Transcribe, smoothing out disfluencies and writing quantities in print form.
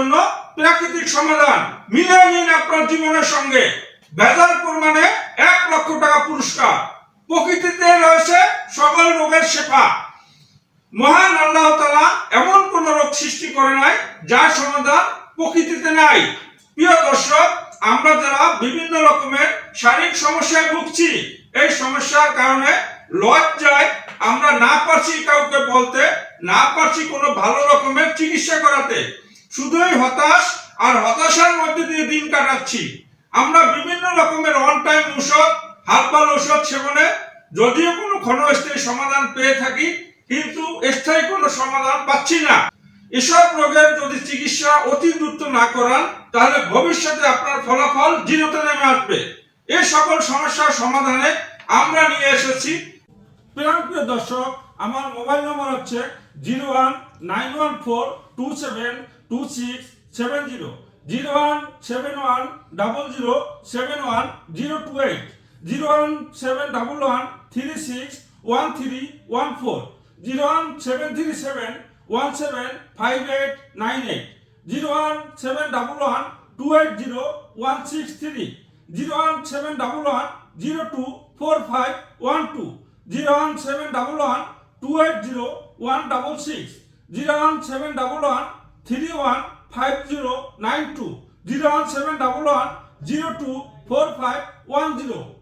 জন্য প্রাকৃতিক সমাধান। মিলিয়ে নিন আপনার জীবনের সঙ্গে। ভেজাল প্রমাণে 1 লক্ষ টাকা পুরস্কার। প্রকৃতিতে রয়েছে সকল রোগের শেফা। মহান আল্লাহ তাআলা এমন কোন রোগ সৃষ্টি করে নাই যার সমাধান প্রকৃতিতে নাই। প্রিয় দর্শক, আমরা যারা বিভিন্ন রকমের শারীরিক সমস্যায় ভুগছি, এই সমস্যার কারণে লজ্জায় আমরা না পারছি কাউকে বলতে, না পারছি কোনো ভালো রকমের চিকিৎসা করাতে, শুধুই হতাশ আর হতাশার মধ্যে দিয়ে দিন কাটাচ্ছি। আমরা বিভিন্ন রকমের অন টাইম ঔষধ, হার্বাল ঔষধ সেবনে যদিও কোনো ক্ষণস্থায়ী সমাধান পেয়ে থাকি, কিন্তু স্থায়ী কোনো সমাধান পাচ্ছি না। এসব রোগের যদি চিকিৎসা অতি দ্রুত না করান, তাহলে ভবিষ্যতে আপনার ফলাফল জিরোতে নেমে আসবে। এই সকল সমস্যার সমাধানে আমরা নিয়ে এসেছি। প্রিয় দর্শক, আমার মোবাইল নম্বর হচ্ছে 019142726770, 017100710028, 01711361314, 01737175898, 01711280163, 01711024512, 01711280166, 01711315092, 01711024510।